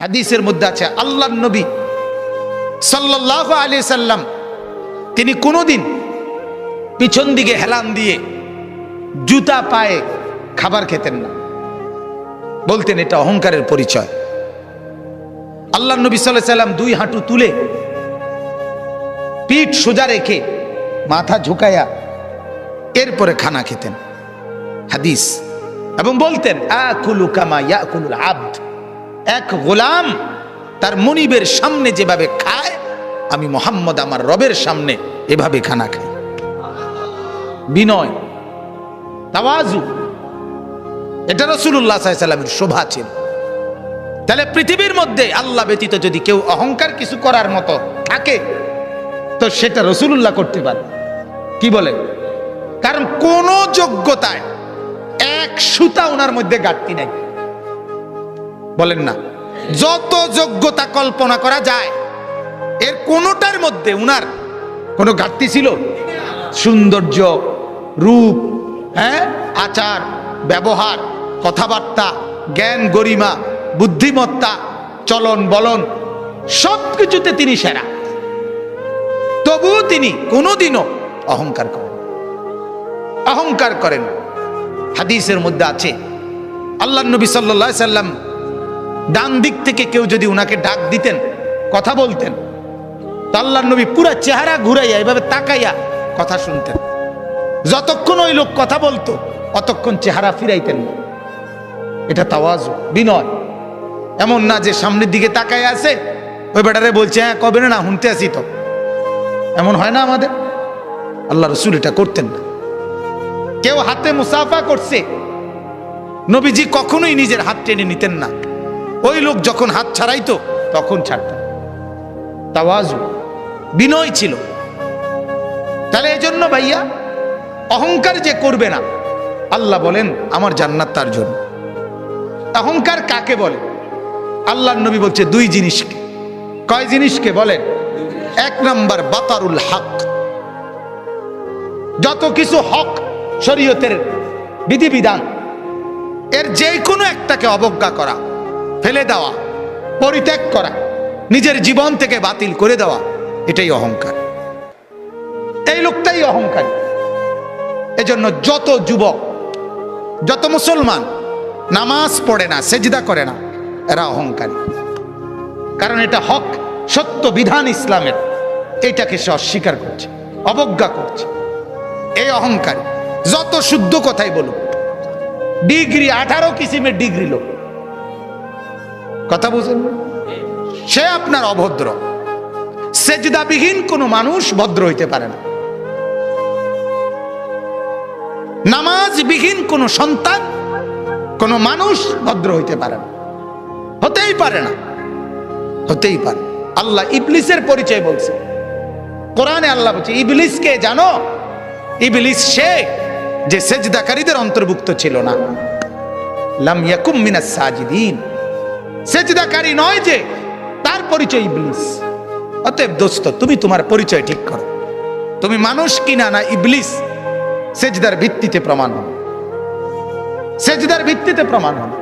হাদিসের মধ্যে আছে আল্লাহর নবী সাল্লাল্লাহু আলাইহি সাল্লাম তিনি কোনোদিন পিছন দিকে হেলান দিয়ে জুতা পায়ে খাবার খেতেন না, বলতেন এটা অহংকারের পরিচয়। আল্লাহর নবী সাল্লাল্লাহু আলাইহি সাল্লাম দুই হাঁটু তুলে পিঠ সোজা রেখে মাথা ঝুঁকায়া এরপরে খানা খেতেন, হাদিস। এবং বলতেন আকুলু কামা ইয়াকুলুল আবদ, এক গোলাম তার মনিবের সামনে যেভাবে খায় আমি মুহাম্মদ আমার রবের সামনে এভাবে খানা খাই। বিনয়, তাওয়াজু, এটা রাসূলুল্লাহ সাল্লাল্লাহু আলাইহি সাল্লামের শোভা ছিল। তাহলে পৃথিবীর মধ্যে আল্লাহ ব্যতীত যদি কেউ অহংকার কিছু করার মতো থাকে তো সেটা রাসূলুল্লাহ করতে পারে। কি বলে? কারণ কোন যোগ্যতায় এক সুতা ওনার মধ্যে ঘাটতি নাই, বলেন না? যত যোগ্যতা কল্পনা করা যায় এর কোনটার মধ্যে উনার কোনো ঘাটতি ছিল? সৌন্দর্য, রূপ, আচার ব্যবহার, কথাবার্তা, জ্ঞান গরিমা, বুদ্ধিমত্তা, চলন বলন সবকিছুতে তিনি সেরা। তবুও তিনি কোনোদিনও অহংকার করেন। হাদিসের মধ্যে আছে আল্লাহর নবী সাল্লাল্লাহু আলাইহি সাল্লাম ডান দিক থেকে কেউ যদি উনাকে ডাক দিতেন, কথা বলতেন, তো আল্লাহর নবী পুরা চেহারা ঘুরাইয়া এভাবে তাকাইয়া কথা শুনতেন। যতক্ষণ ওই লোক কথা বলতো অতক্ষণ চেহারা ফিরাইতেন না। এটা তাওয়াজু, বিনয়। এমন না যে সামনের দিকে তাকায় আছে ওই বেটারে বলছে হ্যাঁ কবে না শুনতে আসি, তো এমন হয় না আমাদের। আল্লাহ রাসূল এটা করতেন না। কেউ হাতে মুসাফা করছে, নবীজি কখনোই নিজের হাত টেনে নিতেন না, ওই লোক যখন হাত ছাড়াইতো তখন ছাড়তেন। তাওয়াজু, বিনয় ছিল। তাহলে এজন্য ভাইয়া অহংকার যে করবে না, আল্লাহ বলেন আমার জান্নাত তার জন্য। অহংকার কাকে বলে? আল্লাহর নবী বলছে দুই জিনিসকে। কয় জিনিসকে বলেন? এক নাম্বার বাতারুল হক, যত কিছু হক শরীয়তের বিধিবিধান এর যে কোনো একটাকে অবজ্ঞা করা, ফেলে দেওয়া, পরিত্যাগ করা, নিজের জীবন থেকে বাতিল করে দেওয়া, এটাই অহংকার। এই লোকটাই অহংকারী। এজন্য যত যুবক, যত মুসলমান নামাজ পড়ে না, সেজদা করে না, এরা অহংকারী। কারণ এটা হক, সত্য বিধান ইসলামের, এটাকে সে অস্বীকার করছে, অবজ্ঞা করছে। এই অহংকারী যত শুদ্ধ কথাই বলুক, ডিগ্রি 18 কিসিমের ডিগ্রি লোক, কথা বুঝেন, সে আপনার অভদ্র। সেজদাবিহীন কোনো মানুষ ভদ্র হইতে পারে না। নামাজবিহীন কোনো সন্তান, কোনো মানুষ ভদ্র হইতে পারে না, হতেই পারে না, হতেই পারে। আল্লাহ ইবলিসের পরিচয় বলছে কোরআনে। আল্লাহ বলছে ইবলিসকে জানো? ইবলিস সে যে সেজদাকারীদের অন্তর্ভুক্ত ছিল না। লাম ইয়াকুম মিনাস সাজিদিন, সেজদাকারী নয় যে, তার পরিচয় ইবলিস। অতএব দোস্ত, তুমি তোমার পরিচয় ঠিক করো, তুমি মানুষ কিনা না ইবলিস, সেজদার ভিত্তিতে প্রমাণ হবে, সেজদার ভিত্তিতে প্রমাণ হবে।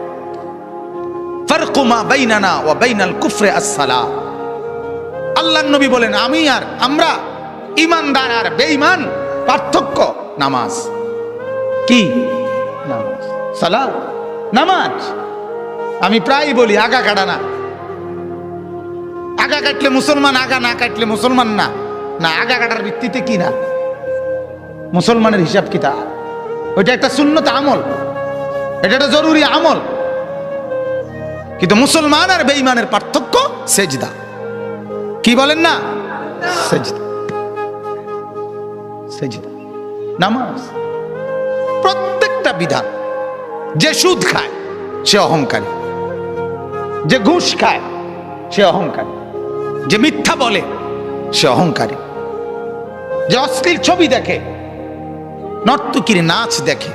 ফারকু মা বাইনানা ওয়া বাইনাল কুফরি আস-সালাহ। আল্লাহর নবী বলেন আমি আর আমরা, ঈমানদার আর বেঈমান পার্থক্য নামাজ। কি নামাজ? সালাত, নামাজ। আমি প্রায় বলি আগা কাটা না, আগা কাটলে মুসলমান, আগা না কাটলে মুসলমান না। না, আগা কাটার ভিত্তিতে কি না মুসলমানের হিসাব কিতাব, ওইটা একটা সুন্নত আমল, এটা একটা জরুরি আমল। কিন্তু মুসলমান আর বেঈমানের পার্থক্য সেজদা। কি বলেন না? সেজদা, সেজদা, নামাজ। প্রত্যেকটা বিধান। যে সুদ খায় সে অহংকারী, যে ঘুষ খায় সে অহংকারী, যে মিথ্যা বলে সে অহংকারী, যে অশ্লীল ছবি দেখে, নর্তকীর নাচ দেখে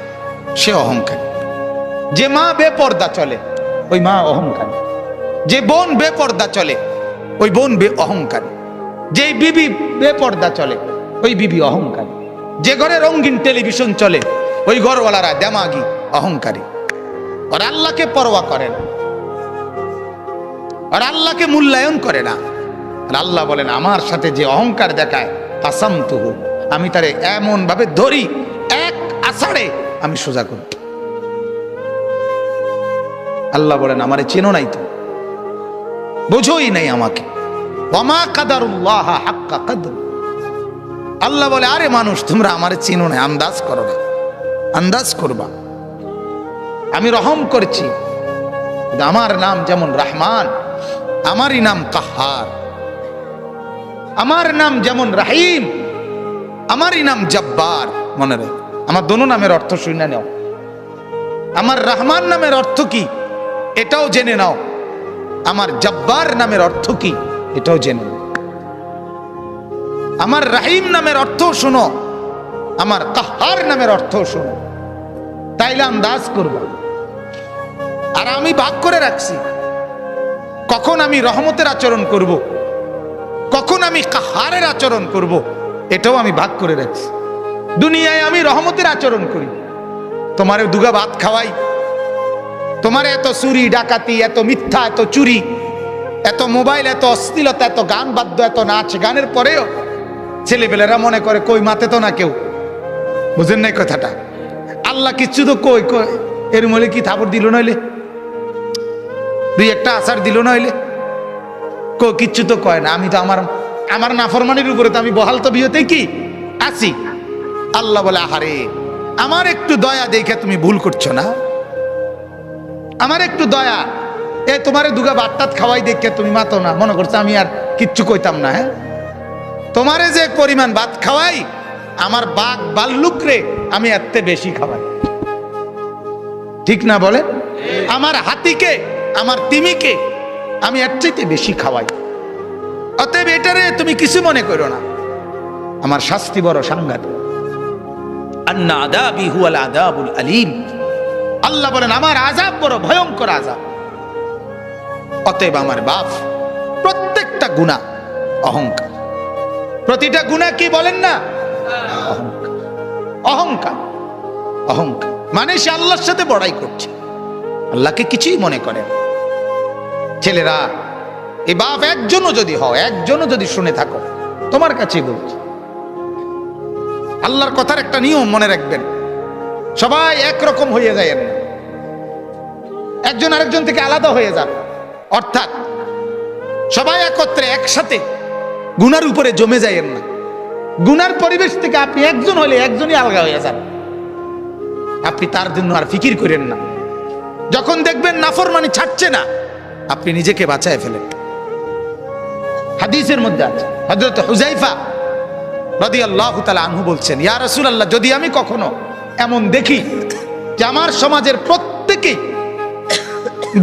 সে অহংকারী, যে মা বেপর্দা চলে ওই মা অহংকারী, যে বোন বেপর্দা চলে ওই বোন অহংকারী, যে বিবি বেপর্দা চলে ওই বিবি অহংকারী, যে ঘরে রঙিন টেলিভিশন চলে ওই ঘরওয়ালারা দেমাগি, অহংকারী। আর আল্লাহকে পরোয়া করে না। আর আল্লাহকে মূল্যায়ন করে না। আর আল্লাহ বলেন আমার সাথে যে অহংকার দেখায় কাসামতুহু, আমি তারে এমন ভাবে ধরি এক আষাঢ়ে আমি সোজা করি। আল্লাহ বলেন আমারে চেনো নাই, তো বোঝোই নাই আমাকে। ওয়ামা কাদারুল্লাহ হাক্কা কদর। আল্লাহ বলে আরে মানুষ তোমরা আমারে চেনো না, আন্দাজ করো না, আন্দাজ করবা। আমি রহম করছি, আমার নাম যেমন রহমান, আমারই নাম কাহার। আমার নাম যেমন রাহিম, আমারই নাম জব্বার। মনে রাখ, আমার দোনো নামের অর্থ শুনে নাও। আমার রহমান নামের অর্থ কি এটাও জেনে নাও, আমার জব্বার নামের অর্থ কি এটাও জেনে নাও। আমার রাহিম নামের অর্থ শোনো, আমার কাহার নামের অর্থ শোনো, তাইলে আন্দাজ করবা। আর আমি ভাগ করে রাখছি কখন আমি রহমতের আচরণ করব, কখন আমি কাহারের আচরণ করব, এটাও আমি ভাগ করে রাখছি। দুনিয়ায় আমি রহমতের আচরণ করি, তোমারে দুগা ভাত খাওয়াই, তোমারে এত চুরি ডাকাতি, এত মিথ্যা, এত চুরি, এত মোবাইল, এত অশ্লীলতা, এত গান বাদ্য, এত নাচ গানের পরেও ছেলেপেলেরা মনে করে কই মাতে তো না কেউ। বুঝেন নাই কথাটা? আল্লাহ কিচ্ছু তো কই কই এর মলে কি থাপড় দিল নইলে, দুই একটা আচার দিল নইলে, কিচ্ছু তো কয় না। আমি তো আমার নাফরমানির উপরে তো আমি বহাল তো বিয়েতে কি আছি। আল্লাহ বলে আহারে আমার একটু দয়া দেখে তুমি ভুল করছো না, আমার একটু দয়া, এ তোমারে দুগা বাট্টাত খাওয়াই দেখে তুমি মাতো না, মনে করছো আমি আর কিচ্ছু কইতাম না। হ্যাঁ, তোমারে যে পরিমাণ ভাত খাওয়াই, আমার বাঘ বাল্লুক রে আমি এত বেশি খাওয়াই, ঠিক না বলে? আমার হাতিকে, আমার তিমিকে আমি এর চাইতে বেশি খাওয়াই। অতএব এটারে তুমি কিছু মনে করো না, আমার শাস্তি বড় সাংঘাতিক। আন্না আযাবি হুয়াল আযাবুল আলীম। আল্লাহ বলেন আমার আযাব বড় ভয়ঙ্কর আযাব। অতএব আমার বাপ প্রত্যেকটা গুনাহ অহংকার, প্রতিটা গুনাহ কি বলেন না অহংকার। অহংকার, অহংকার মানে সে আল্লাহর সাথে বড়াই করছে, আল্লাহকে কিছুই মনে করে। ছেলেরা এই বাপ একজনও যদি হও, একজনও যদি শুনে থাকো, তোমার কাছে বলছি আল্লাহর কথার একটা নিয়ম মনে রাখবেন, সবাই একরকম হয়ে যায় না, একজন আরেকজন থেকে আলাদা হয়ে যান। অর্থাৎ সবাই একত্রে একসাথে গুনার উপরে জমে যায় না। গুনার পরিবেশ থেকে আপনি একজন হলে একজনই আলগা হয়ে যান, আপনি তার জন্য আর ফিকির করেন না। যখন দেখবেন নাফরমানি ছাড়ছে না, আপনি নিজেকে বাঁচায় ফেলেন। হাদিসের মধ্যে আছে, হযরত হুযায়ফা রাদিয়াল্লাহু তাআলা আনহু বলছেন, ইয়া রাসূলুল্লাহ, যদি আমি কখনো এমন দেখি যে আমার সমাজের প্রত্যেকেই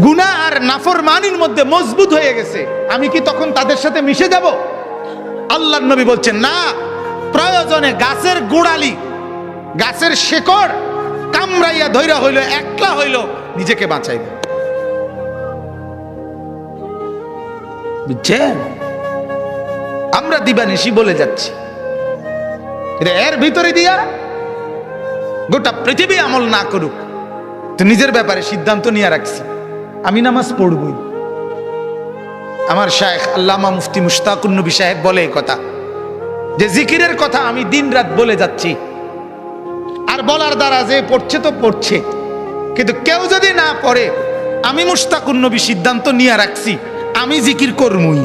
গুনাহ আর নাফরমানির মধ্যে মজবুত হয়ে গেছে, আমি কি তখন তাদের সাথে মিশে যাব? আল্লাহর নবী বলছেন না, প্রয়োজনে গাছের গোড়ালি, গাছের শেকড় কামড়াইয়া ধইরা হইল, একলা হইল, নিজেকে বাঁচাইবে। বুঝছেন? আমরা দিবানিশি বলে যাচ্ছি, এর ভিতরে দিয়া গোটা পৃথিবী আমল না করুক, তো নিজের ব্যাপারে সিদ্ধান্ত নিয়ে রাখছি আমি নামাজ পড়বই। আমার শায়েখ আল্লামা মুফতি মুশতাকুন নবী সাহেব বলে এই কথা, যে জিকিরের কথা আমি দিন রাত বলে যাচ্ছি, আর বলার দ্বারা যে পড়ছে তো পড়ছে, কিন্তু কেউ যদি না পড়ে, আমি মুশতাকুন নবী সিদ্ধান্ত নিয়ে রাখছি আমি জিকির করবই।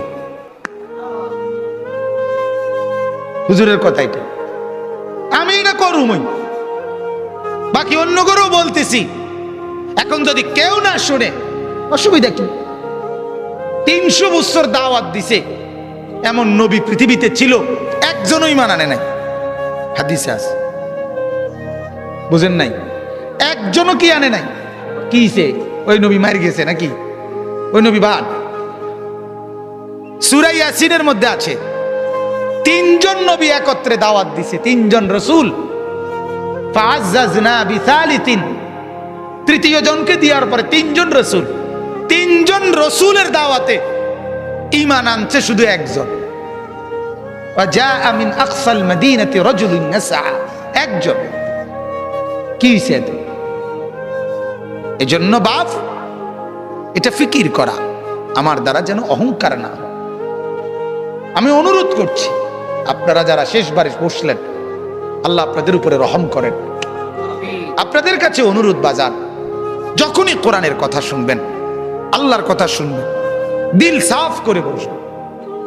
হুজুরের কথা এটা, আমি এটা করবই, বাকি অন্য কেউ বলতেছি। এখন যদি কেউ না শুনে অসুবিধা কি? 300 বছর দাওয়াত দিছে, এমন নবী পৃথিবীতে ছিল একজনই মানানে নাই, হাদিসে আছে। বুঝেন নাই? একজনও কি আনে নাই? কিছে ওই নবী মার গেছে নাকি? ওই নবী বাদ। সূরা ইয়াসিনের মধ্যে আছে 3 জন নবী একত্রে দাওয়াত দিছে, 3 জন রাসূল। ফাআযাযনা বিসালিসিন, তৃতীয় জনকে দেওয়ার পরে 3 জন রাসূল, 3 জন রাসূলের দাওয়াতে ঈমান আনছে শুধু একজন। ওয়াজাআ মিন আকসাল মাদিনাতি রাজুলুন ইয়াসআ, একজন। কি হইছে? এজন্য বাপ এটা ফিকির করা, আমার দ্বারা যেন অহংকার না হয়। আমি অনুরোধ করছি, আপনারা যারা শেষবারে বসলেন, আল্লাহ আপনাদের উপরে রহম করেন। আপনাদের কাছে অনুরোধ বাজার, যখনই কোরআনের কথা শুনবেন, আল্লাহর কথা শুনবেন, দিল সাফ করে বসবেন,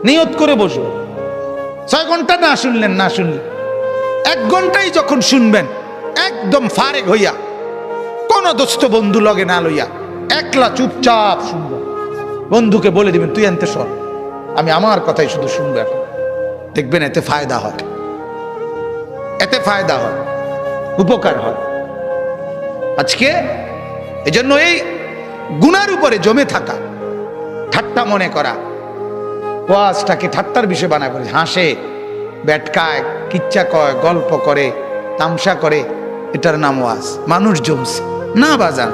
নিয়ত করে বসবেন। 6 ঘন্টা না শুনলেন, 1 ঘন্টাই যখন শুনবেন, একদম ফারেক হইয়া, কোন দোস্ত বন্ধু লগে না লইয়া, একলা চুপচাপ শুনবেন। বন্ধুকে বলে দিবেন, তুই আনতে সর, আমি আমার কথাই শুধু শুনবো। এখন দেখবেন এতে ফায়দা হয়, এতে ফায়দা হয়, উপকার হয়। আজকে এজন্য এই গুনার উপরে জমে থাকা, ঠাট্টা মনে করা, ওয়াজটাকে ঠাট্টার বিষয় বানায় করে, হাসে, ব্যাটকায়, কিচ্ছা কয়, গল্প করে, তামসা করে, এটার নাম ওয়াজ। মানুষ জমছে না বাজান,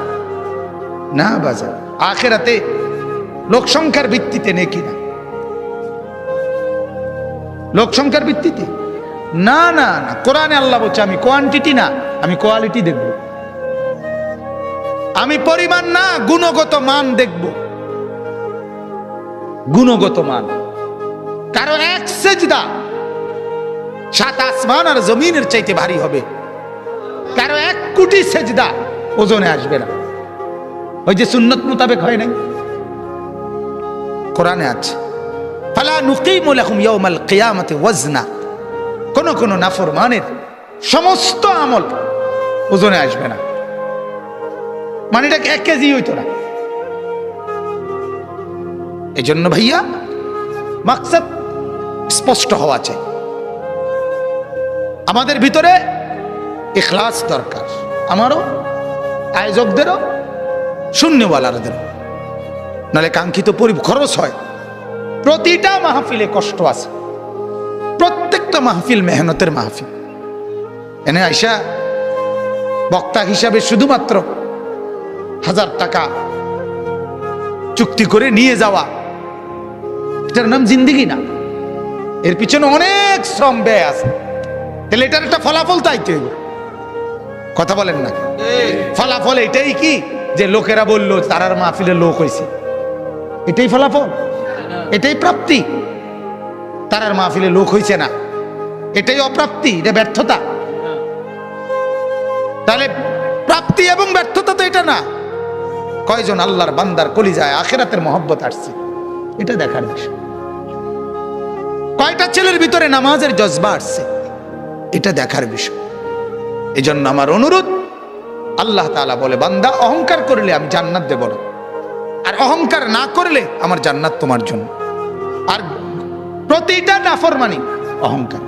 না বাজান। আখেরাতে লোক সংখ্যার ভিত্তিতে নেকি না, লোক সংখ্যার ভিত্তিতে না, না না। কোরআনে আল্লাহ বলছে, আমি কোয়ান্টিটি না, আমি কোয়ালিটি দেখব। আমি পরিমাণ না, গুণগত মান দেখব, গুণগত মান। কারো 1 সেজদা 7 আসমান আর জমিনের চাইতে ভারী হবে, কারো 1 কোটি সেজদা ওজনে আসবে না। ওই যে সুন্নত মোতাবেক হয় নাই, কোরআনে আছে, ফালা নুকিমু লাহুম ইয়াউমাল কিয়ামাতি ওয়াজনা। কোন কোন নাফরমানের সমস্ত আমল ওজনে আসবে না, মানে এটা 1 কেজি হইতো না। এই জন্য ভাইয়া মাকসাদ স্পষ্ট হওয়া চাই। আমাদের ভিতরে ইখলাস দরকার, আমারও, আয়োজকদেরও, শূন্যওয়ালাদেরও, নাহলে কাঙ্ক্ষিত খরচ হয়। প্রতিটা মাহফিলে কষ্ট আছে, প্রত্যেকটা মাহফিল মেহনতের মাহফিল। এনে আইসা বক্তা হিসাবে শুধুমাত্র 1000 টাকা চুক্তি করে নিয়ে যাওয়া, এটার নাম জিন্দেগি না। এর পিছনে অনেক শ্রম ব্যয় আছে। তাহলে এটার একটা ফলাফল চাইতে হইব, কথা বলেন না? ফলাফল এটাই কি যে লোকেরা বললো তারার মাহফিলে লোক হয়েছে, এটাই ফলাফল? এটাই প্রাপ্তি? তারার মাহফিলে লোক হয়েছে না, এটাই অপ্রাপ্তি, এটা ব্যর্থতা? তাহলে প্রাপ্তি এবং ব্যর্থতা তো এটা না। কয়জন আল্লাহর বান্দার কলিজায় আখিরাতের মহব্বত আসছে, এটা দেখার বিষয়। কয়টা ছেলের ভিতরে নামাজের জজবা আসছে, এটা দেখার বিষয়। এই জন্য আমার অনুরোধ, আল্লাহ তাআলা বলে, বান্দা অহংকার করলে আমি জান্নাত দেব না, আর অহংকার না করলে আমার জান্নাত তোমার জন্য। আর প্রতিটা নাফরমানি অহংকার,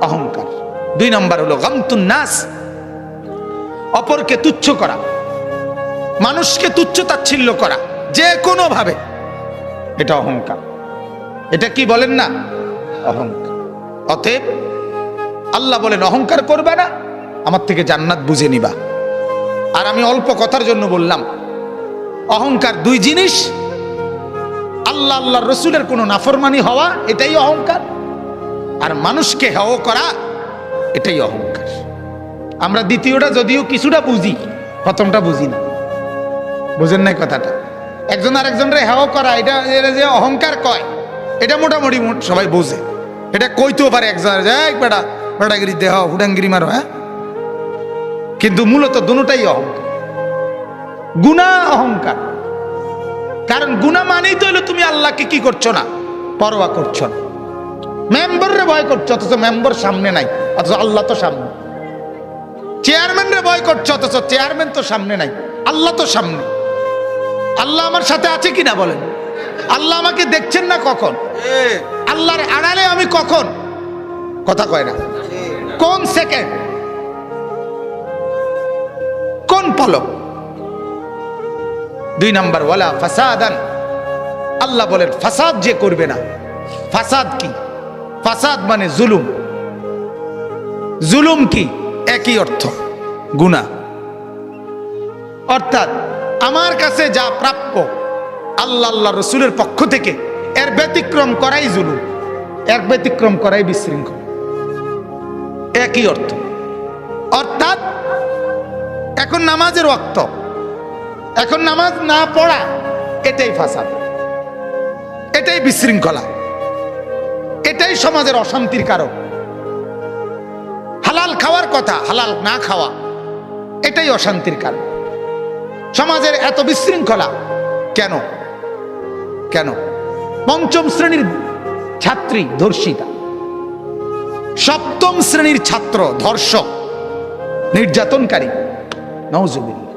অহংকার। 2 নম্বর হলো গামতুন নাস, অপরকে তুচ্ছ করা, মানুষকে তুচ্ছ তাচ্ছিল্য করা যে কোনো ভাবে, এটা অহংকার। এটা কি বলেন না? অহংকার। অতএব আল্লাহ বলেন অহংকার করবে না, আমার থেকে জান্নাত বুঝে নিবা। আর আমি অল্প কথার জন্য বললাম, অহংকার 2 জিনিস। আল্লাহ আল্লাহর রসুলের কোনো নাফরমানি হওয়া, এটাই অহংকার। আর মানুষকে হেয় করা, এটাই অহংকার। আমরা দ্বিতীয়টা যদিও কিছুটা বুঝি, প্রথমটা বুঝি না। বুঝেন নাই কথাটা? একজন আরেকজনের হেয় করা, এটা যে অহংকার কয়, এটা মোটামুটি সবাই বোঝে। এটা কইতেও পারে একজন, বেটা বেটাগিরি দেহ হুডাঙ্গিরি মারো, হ্যাঁ। কিন্তু মূলত দুটোটাই অহংকার, গুনাহ অহংকার। কারণ গুনাহ মানেই তো হলো তুমি আল্লাহকে কি করছো না, পরোয়া করছো না। মেম্বাররে ভয় করছো, অথচ মেম্বার সামনে নাই, অথচ আল্লাহ তো সামনে। চেয়ারম্যান রে ভয় করছো, অথচ চেয়ারম্যান তো সামনে নাই, আল্লাহ তো সামনে। আল্লাহ আমার সাথে আছে কিনা বলেন? আল্লাহ আমাকে দেখছেন না কখন? আল্লাহর আড়ালে আমি কখন? কথা কয় না। কোন সেকেন্ড, কোন পলক? 2 নম্বর, ওয়ালা ফাসাদান। আল্লাহ বলেন ফাসাদ যে করবে না। ফাসাদ কি? ফাসাদ মানে জুলুম। জুলুম কি? একই অর্থ, গুনাহ। অর্থাৎ আমার কাছে যা প্রাপ্য আল্লাহ আল্লাহ রসুলের পক্ষ থেকে, এর ব্যতিক্রম করাই জুলুম, এর ব্যতিক্রম করাই বিশৃঙ্খলা। একই অর্থ। অর্থাৎ এখন নামাজের ওয়াক্ত, এখন নামাজ না পড়া এটাই ফাসাদ, এটাই বিশৃঙ্খলা, এটাই সমাজের অশান্তির কারণ। হালাল খাওয়ার কথা, হালাল না খাওয়া, এটাই অশান্তির কারণ। সমাজের এত বিশৃঙ্খলা কেন? কেন? পঞ্চম শ্রেণীর ছাত্রী ধর্ষিতা, সপ্তম শ্রেণীর ছাত্র ধর্ষক, নির্যাতনকারী, নাউজুবিল্লাহ।